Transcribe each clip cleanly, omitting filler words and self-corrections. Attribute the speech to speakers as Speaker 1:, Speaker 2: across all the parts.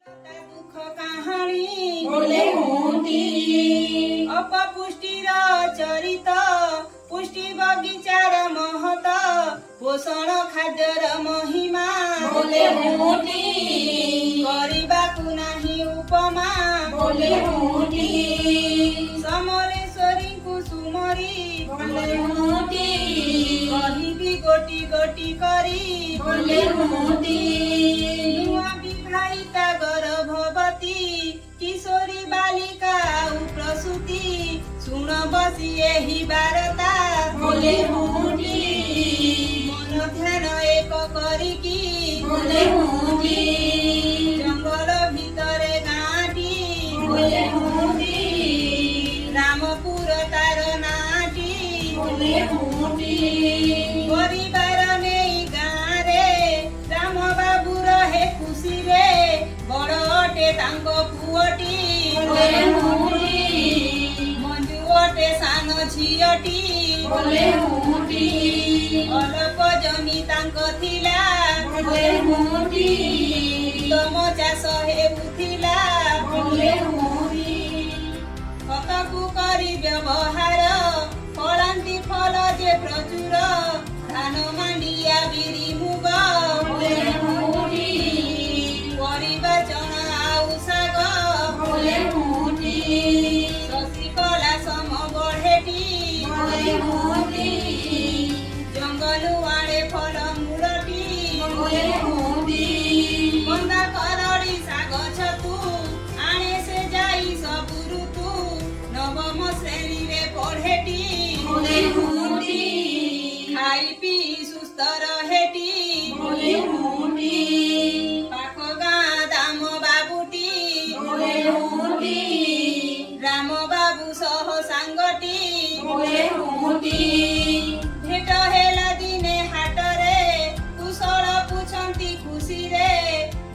Speaker 1: दुख कहानी
Speaker 2: बोले मोती
Speaker 1: अपपुष्टिर चरित पुष्टि बगीचार महत पोषण खाद्यर महिमा
Speaker 2: बोले मोती
Speaker 1: କରିବାକୁ ନାହିଁ ଉପମା
Speaker 2: बोले मोती
Speaker 1: ସମଲେଶ୍ୱରୀଙ୍କୁ ସୁମରି
Speaker 2: बोले मोती
Speaker 1: କହିବି ଗୋଟି ଗୋଟି କରି
Speaker 2: बोले मोती
Speaker 1: ନୂଆ ବିବାହିତା ଗର୍ଭବତୀ କିଶୋରୀ ବାଳିକା ଆଉ ପ୍ରସୂତି ଶୁଣ ବସି ଏହି ବାରତା
Speaker 2: बोले मोती
Speaker 1: ମନ ଧ୍ୟାନ ଏକ କରିକି
Speaker 2: बोले मोती
Speaker 1: ଜଙ୍ଗଲ ଭିତରେ ଗାଁଟି
Speaker 2: बोले मोती
Speaker 1: ରାମପୁର ତାର ନାଁଟି
Speaker 2: बोले मोती
Speaker 1: ପରିବାର ନେଇ ଗାଁରେ ରାମ ବାବୁ ରହେ ଖୁସିରେ ବଡ଼ ଅଟେ ତାଙ୍କ ପୁଅଟି
Speaker 2: बोले मोती
Speaker 1: ମଞ୍ଜୁ ଅଟେ ସାନ ଝିଅଟି
Speaker 2: बोले मोती
Speaker 1: ଅଳ୍ପ ଜମି ତାଙ୍କ ଥିଲା
Speaker 2: बोले मोती
Speaker 1: ତମ ଚାଷ ହେଉଥିଲା
Speaker 2: बोले मोती
Speaker 1: ଖତକୁ କରି ବ୍ୟବହାର ଫଳାନ୍ତି ଫଳ ଯେ ପ୍ରଚୁର ଧାନ ମାଣ୍ଡିଆ ବିରି ମୁଗ
Speaker 2: बोले मोती
Speaker 1: ପରିବା ଚଣା ଆଉ ଶାଗ
Speaker 2: बोले मोती
Speaker 1: ଶଶିକଳା ସମ ବଢ଼େଟି
Speaker 2: बोले मोती
Speaker 1: ଜଙ୍ଗଲ ଆଡ଼େ ଫଳ ମୂଳଟି
Speaker 2: बोले मोती
Speaker 1: କନ୍ଦା କରଡ଼ି ଶାଗ ଛତୁ ଆଣେ ସେ ଯାଇ ସବୁ ଋତୁ ନବମ ଶ୍ରେଣୀରେ ପଢ଼େଟି
Speaker 2: बोले मोती
Speaker 1: ଖାଇ ପିଇ ସୁସ୍ଥ ରହେଟି
Speaker 2: बोले मोती
Speaker 1: ପାଖ ଗାଁ ଦାମ ବାବୁଟି
Speaker 2: बोले मोती
Speaker 1: ରାମ ବାବୁ ସହ ସାଙ୍ଗଟି
Speaker 2: बोले मोती
Speaker 1: ଭେଟ ହେଲା ଦିନେ ହାଟରେ କୁଶଳ ପୁଛନ୍ତି ଖୁସିରେ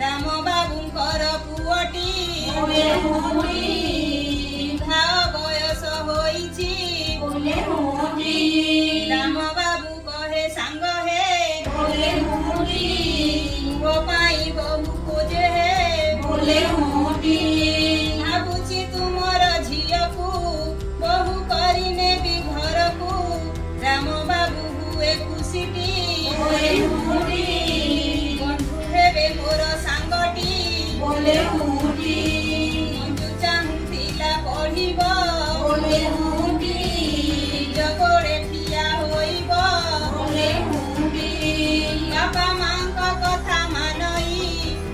Speaker 1: ରାମ ବାବୁଙ୍କର ପୁଅଟି
Speaker 2: बोले मोती
Speaker 1: ବିବାହ ବୟସ ହୋଇଛି
Speaker 2: बोले मोती
Speaker 1: ରାମ ବାବୁ କହେ ସାଙ୍ଗ ହେ
Speaker 2: बोले मोती
Speaker 1: ପୁଅ ପାଇଁ ବହୁ ଖୋଜେ ହେ
Speaker 2: बोले मोती
Speaker 1: ଭାବୁଛି ତୁମର ଝିଅକୁ ବହୁ କରି ନେବି ଘରକୁ ରାମ ବାବୁ ହୁଏ ଖୁସିଟି
Speaker 2: बोले मोती
Speaker 1: ବନ୍ଧୁ ହେବେ ମୋର ସାଙ୍ଗଟି
Speaker 2: बोले मोती
Speaker 1: ମଞ୍ଜୁ ଚାହୁଁଥିଲା ପଢ଼ିବ
Speaker 2: बोले मोती
Speaker 1: ନିଜ ଗୋଡ଼େ ଠିଆ ହୋଇବ
Speaker 2: बोले मोती
Speaker 1: ବାପା ମାଙ୍କ କଥା ମାନଇ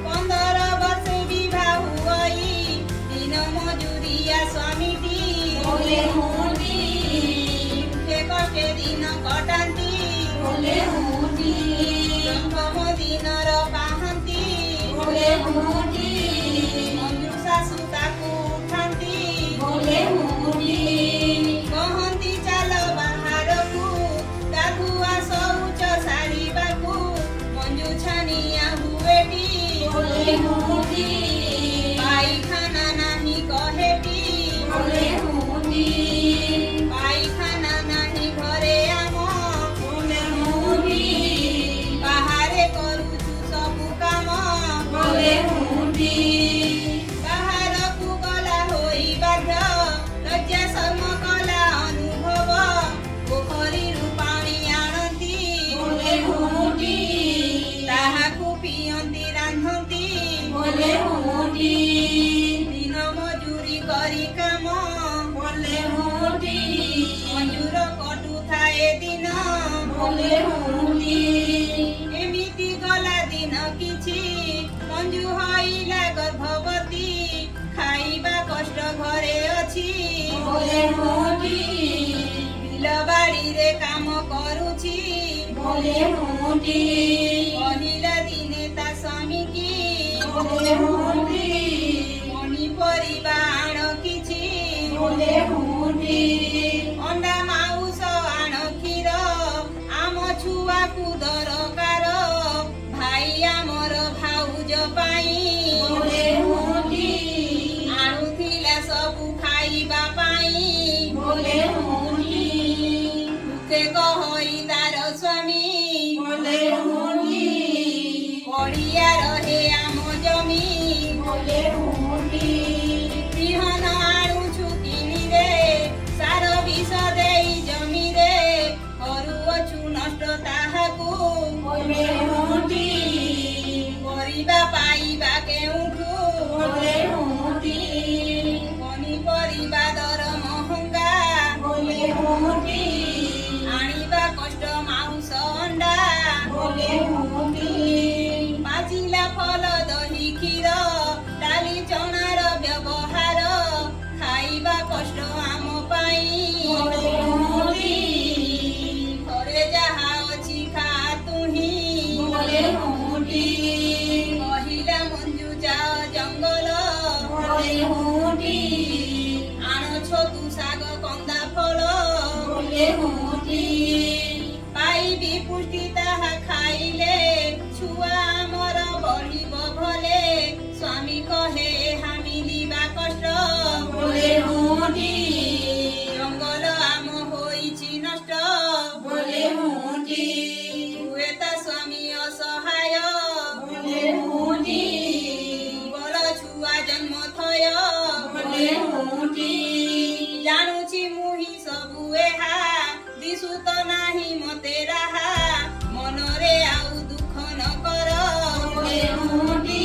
Speaker 1: 15 ବର୍ଷ ବିବାହ ହୋଇ ଦିନ ମଜୁରିଆ ସ୍ୱାମୀଟି
Speaker 2: बोले मोती
Speaker 1: ଦୁଃଖେ କଷ୍ଟେ ଦିନ କଟାନ୍ତି
Speaker 2: बोले मोती
Speaker 1: ପ୍ରଥମ ଦିନର ପାହାନ୍ତି
Speaker 2: बोले मोती
Speaker 1: ମଞ୍ଜୁ ଶାଶୁ ତାକୁ ଉଠାନ୍ତି
Speaker 2: बोले मोती
Speaker 1: କହନ୍ତି ଚାଲ ବାହାରକୁ ଗାଧୁଆ ଶୌଚ ସାରିବାକୁ ମଞ୍ଜୁ ଛାନିଆ ହୁଏଟି
Speaker 2: बोले मोती
Speaker 1: ପାଇଖାନା ନାହିଁ କହେଟି
Speaker 2: बोले मोती
Speaker 1: ପାଇଖାନା ନାହିଁ ଘରେ ଆମ
Speaker 2: बोले मोती
Speaker 1: ବାହାରେ କରୁଛୁ ସବୁ କାମ
Speaker 2: बोले मोती
Speaker 1: ବାହାରକୁ ଗଲା ହୋଇ ବାଧ୍ୟ ଲଜ୍ଜା ଶର୍ମ କଲା ଅନୁଭବ ପୋଖରୀରୁ ପାଣି ଆଣନ୍ତି
Speaker 2: बोले मोती
Speaker 1: ତାହାକୁ ପିଅନ୍ତି ରାନ୍ଧନ୍ତି
Speaker 2: बोले मोती
Speaker 1: ଦିନ ମଜୁରି କରି କାମ
Speaker 2: बोले मोती
Speaker 1: ମଜୁର କଟୁଥାଏ ଦିନ
Speaker 2: बोले मोती
Speaker 1: ଏମିତି ଗଲା ଦିନ କିଛି ମଞ୍ଜୁ ହଇଲା ଗର୍ଭବତୀ ଖାଇବା କଷ୍ଟ ଘରେ ଅଛି
Speaker 2: बोले मोती
Speaker 1: ବିଲ ବାଡ଼ିରେ କାମ କରୁଛି
Speaker 2: बोले मोती
Speaker 1: କହିଲା ଦିନେ ତା ସ୍ୱାମୀକି
Speaker 2: बोले मोती
Speaker 1: ପନିପରିବା ଆଣ କିଛି
Speaker 2: बोले मोती
Speaker 1: ଅଣ୍ଡା ମାଉସ ଆଣ କ୍ଷୀର ଆମ ଛୁଆକୁ ଦରକାର ଭାଇ ଆମର ଭାଉଜ ପାଇଁ
Speaker 2: बोले मोती
Speaker 1: ଆଣୁଥିଲା ସବୁ ଖାଇବା ପାଇଁ
Speaker 2: बोले मोती
Speaker 1: ଦୁଃଖେ କହଇ ତାର ସ୍ୱାମୀ
Speaker 2: बोले मोती
Speaker 1: ପଡ଼ିଆ ରହେ ଆମ ଜମି
Speaker 2: बोले हुंडी
Speaker 1: ଆଣିବା କଷ୍ଟ ମାଉଁସ ଅଣ୍ଡା
Speaker 2: बोले हुंडी
Speaker 1: ପାଚିଲା ଫଳ ଦହି କ୍ଷୀର ଡାଲି ଚଣାର ବ୍ୟବହାର ଖାଇବା କଷ୍ଟ ଆମ ପାଇଁ
Speaker 2: बोले हुंडी
Speaker 1: ଘରେ ଯାହା ଅଛି ଖା ତୁହିଁ
Speaker 2: बोले हुंडी
Speaker 1: କହିଲା ମଞ୍ଜୁ ଯାଅ ଜଙ୍ଗଲ
Speaker 2: बोले हुंडी
Speaker 1: ଆଣ ଛତୁ ଶାଗ କନ୍ଦା ଫଳ
Speaker 2: बोले हुंडी
Speaker 1: ପାଇବି ପୁଷ୍ଟି ତାହା ଖାଇଲେ ଛୁଆ ଆମର ବଢିବ ଭଲେ ସ୍ୱାମୀ କହେ ଏହା ମିଳିବା କଷ୍ଟ
Speaker 2: बोले हुंडी
Speaker 1: ଜଙ୍ଗଲ ଆମ ହୋଇଛି ନଷ୍ଟ
Speaker 2: बोले हुंडी
Speaker 1: ହୁଏତ ସ୍ୱାମୀ ଅସହାୟ
Speaker 2: बोले हुंडी
Speaker 1: ବଳ ଛୁଆ ଜନ୍ମ ଥୟ
Speaker 2: बोले हुंडी
Speaker 1: ଜାଣୁଛି ମୁଁ ହିଁ ସବୁ ଏହା ଦିଶୁ ତ ନାହିଁ ମତେ ରାହା ମନରେ ଆଉ ଦୁଃଖ ନ କର
Speaker 2: बोले हुंडी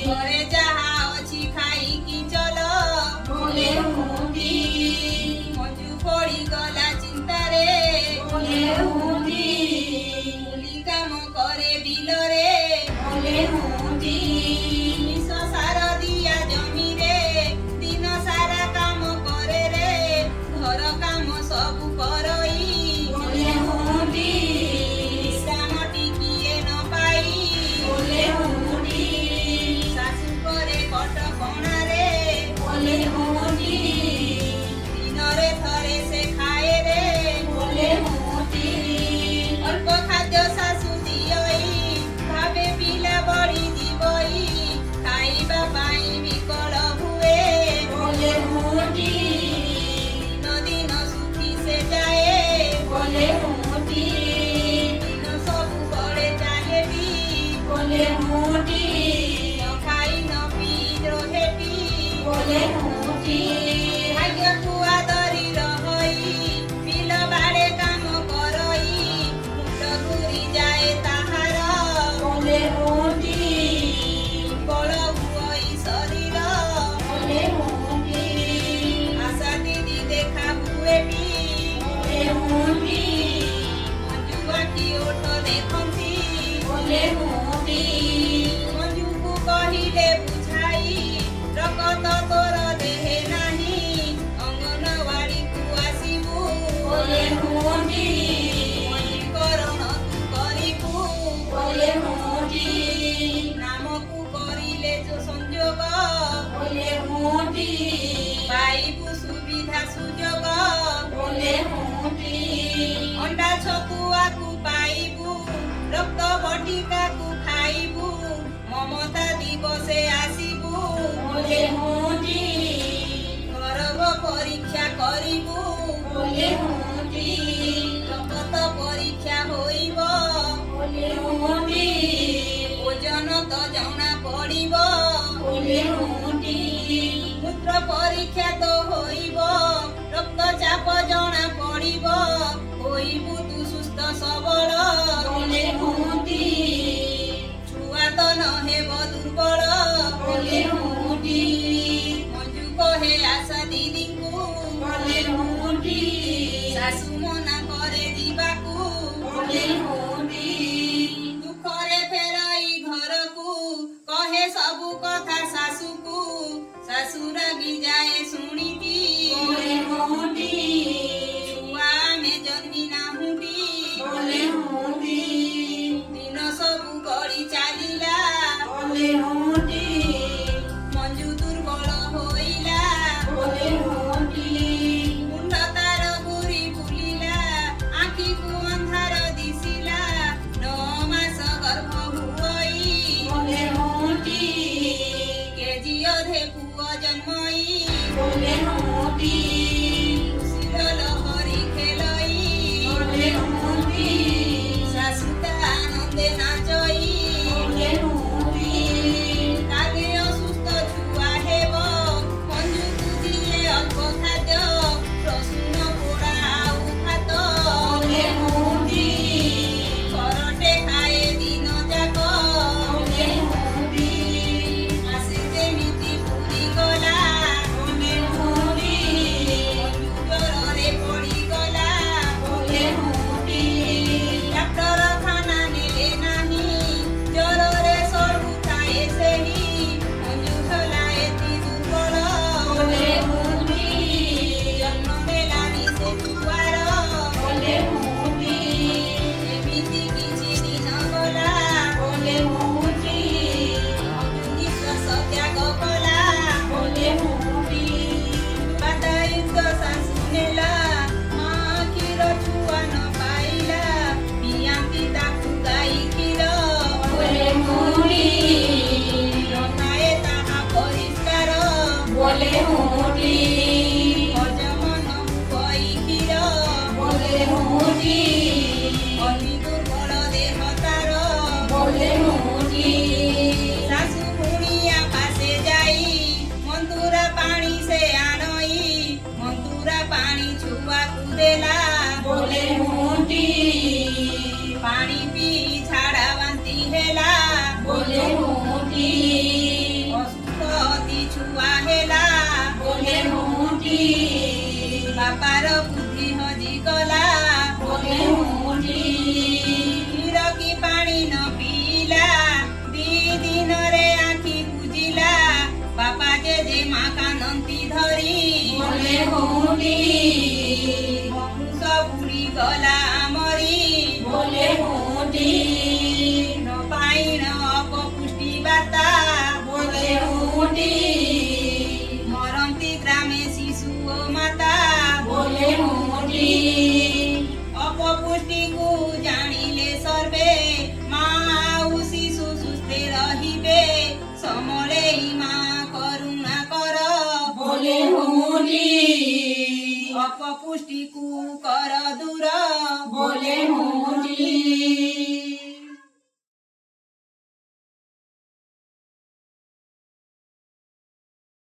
Speaker 1: ଘରେ ଯାହା ଅଛି ଖାଇକି ଚଲ
Speaker 2: बोले हुंडी
Speaker 1: ମଞ୍ଜୁ ପଡ଼ିଗଲା ଚିନ୍ତାରେ
Speaker 2: बोले हुंडी
Speaker 1: କୁଲି କାମ କରେ ବିଲରେ
Speaker 2: बोले हुंडी
Speaker 1: ବିଷ ସାର ଦିଆ ଜମିରେ ଦିନ ସାରା କାମ କରେ ରେ ଘର କାମ ସବୁ କରଇ
Speaker 2: बोले हुंडी
Speaker 1: ବିଶ୍ରାମ ଟିକିଏ ନ ପାଇ
Speaker 2: बोले हुंडी
Speaker 1: ଶାଶୁ ପରେ କଟକଣାରେ
Speaker 2: बोले हुंडी
Speaker 1: ଦିନରେ ଥରେ ସେ ଖାଏ ରେ
Speaker 2: बोले हुंडी
Speaker 1: ଅଳ୍ପ ଖାଦ୍ୟ ଶାଶୁ ଦିଅଇ ଭାବେ ପିଲା ବଢି ଯିବଇ ଖାଇବା ପାଇଁ ବିକଳ ହୁଏ
Speaker 2: बोले हुंडी
Speaker 1: ଦିନ ଦିନ ସୁଖୀ ସେ ଯାଏ
Speaker 2: बोले हुंडी
Speaker 1: ଦିନ ସବୁ ବଳେ ଚାଲେ ବି
Speaker 2: बोले हुंडी
Speaker 1: ନ ଖାଇ ନ ପିଇ ରହେଟି
Speaker 2: बोले हुंडी
Speaker 1: ଭାଗ୍ୟକୁ ଆଦରି ରହଇ ବିଲ ବାଡ଼େ କାମ କରଇ ମୁଣ୍ଡ ଘୂରି ଯାଏ ତାହାର
Speaker 2: बोले हुंडी
Speaker 1: ବଳ ହୁଅଇ ଶରୀର
Speaker 2: बोले हुंडी
Speaker 1: ଆଶା ଦିଦି ଦେଖା ହୁଏଟି
Speaker 2: बोले हुंडी
Speaker 1: ମଞ୍ଜୁ ଆଖି ଓଠ ଦେଖନ୍ତି
Speaker 2: बोले हुंडी
Speaker 1: ମଞ୍ଜୁକୁ କହିଲେ ବୁଝାଇ ରକତ ତୋର ଦେହେ ନାହିଁ ଅଙ୍ଗନବାଡ଼ିକୁ ଆସିବୁ
Speaker 2: बोले हुंडी
Speaker 1: ପଞ୍ଜୀକରଣ ତୁ କରିବୁ
Speaker 2: बोले हुंडी
Speaker 1: ନାମକୁ କରିଲେ ଯୋ ସଂଯୋଗ
Speaker 2: बोले हुंडी
Speaker 1: ପାଇବୁ ସୁବିଧା ସୁଯୋଗ
Speaker 2: बोले हुंडी
Speaker 1: ଅଣ୍ଡା ଛତୁଆକୁ ପାଇବୁ ରକ୍ତ ବଟିକାକୁ ଖାଇବୁ ମମତା ଦିବସେ ଆସିବୁ
Speaker 2: बोले हुंडी
Speaker 1: ଗର୍ଭ ପରୀକ୍ଷା କରିବୁ
Speaker 2: बोले हुंडी
Speaker 1: ରକ୍ତ ପରୀକ୍ଷା ହୋଇବ
Speaker 2: बोले हुंडी
Speaker 1: ଓଜନ ତ ଜଣା ପଡ଼ିବ
Speaker 2: बोले हुंडी
Speaker 1: ମୂତ୍ର ପରୀକ୍ଷା ତ ହୋଇବ ରକ୍ତ ଚାପ ଜଣା ପଡ଼ିବ ହୋଇବୁ ତୁ ସୁସ୍ଥ ସବଳ
Speaker 2: बोले हुंडी
Speaker 1: ଛୁଆ ତ ନ ହେବ ଦୁର୍ବଳ
Speaker 2: बोले हुंडी
Speaker 1: ମଞ୍ଜୁ କହେ ଆଶା ଦିଦିଙ୍କୁ
Speaker 2: बोले हुंडी
Speaker 1: ଶାଶୁ ମନା କରେ ଯିବାକୁ
Speaker 2: बोले हुंडी
Speaker 1: ଦୁଃଖରେ ଫେରାଇ ଘରକୁ କହେ ସବୁ କଥା ଶାଶୁକୁ ଶାଶୁ ରାଗି ଯାଏ ଶୁଣିକି
Speaker 2: बोले हुंडी बोले हुंडी
Speaker 1: ଏମିତି କିଛି ଦିନ ଗଲା
Speaker 2: बोले हुंडी
Speaker 1: ବିଶ୍ୱାସ ତ୍ୟାଗ କଲା
Speaker 2: बोले हुंडी
Speaker 1: ବାଧାୟୁକ୍ତ ଶାଶୁ ନେଲା ମା କ୍ଷୀର ଛୁଆ ନ ପାଇଲା ପିଆନ୍ତି ତାକୁ ଗାଈ କ୍ଷୀର
Speaker 2: बोले हुंडी
Speaker 1: ନଥାଏ ତାହା ପରିଷ୍କାର
Speaker 2: बोले हुंडी
Speaker 1: ହଜମ ନ ହୋଇ କ୍ଷୀର
Speaker 2: बोले हुंडी
Speaker 1: ଅତି ଦୁର୍ବଳ ଦେହ ତାର
Speaker 2: बोले हुंडी
Speaker 1: ଶାଶୁ ପୁଣିଆ ପାଶେ ଯାଇ ମନ୍ତୁରା ପାଣି ସେ ଆଣଇ ମନ୍ତୁରା ପାଣି ଛୁଆକୁ ଦେଲା
Speaker 2: बोले हुंडी
Speaker 1: ପାଣି ପିଇ ଝାଡ଼ା ବାନ୍ତି ହେଲା
Speaker 2: बोले हुंडी
Speaker 1: ଅସୁସ୍ଥ ଅତି ଛୁଆ ହେଲା
Speaker 2: बोले हुंडी
Speaker 1: ବାପାର ବୁଦ୍ଧି ହଜିଗଲା
Speaker 2: बोले हुंडी
Speaker 1: କ୍ଷୀର କି ପାଣି ନ ପିଇଲା ଦି ଦିନରେ ଆଖି ବୁଜିଲା ବାପା ଜେଜେ ମା କାନ୍ଦନ୍ତି ଧରି
Speaker 2: बोले हुंडी
Speaker 1: ବଂଶ ବୁଡ଼ିଗଲା ଆମରି
Speaker 2: बोले हुंडी
Speaker 1: ନ ପାଇଣ ଅପପୁଷ୍ଟି ବାର୍ତ୍ତା
Speaker 2: बोले हुंडी
Speaker 1: ମରନ୍ତି ଗ୍ରାମେ ଶିଶୁ ଓ ମାତା
Speaker 2: बोले हुंडी
Speaker 1: ଅପପୁଷ୍ଟିକୁ ଜାଣିଲେ ସର୍ବେ ମା ଆଉ ଶିଶୁ ସୁସ୍ଥେ ରହିବେ ସମଲେଇ ମା କରୁଣା କର
Speaker 2: बोले हुंडी
Speaker 1: ଅପପୁଷ୍ଟିକୁ କର ଦୂର
Speaker 2: बोले हुंडी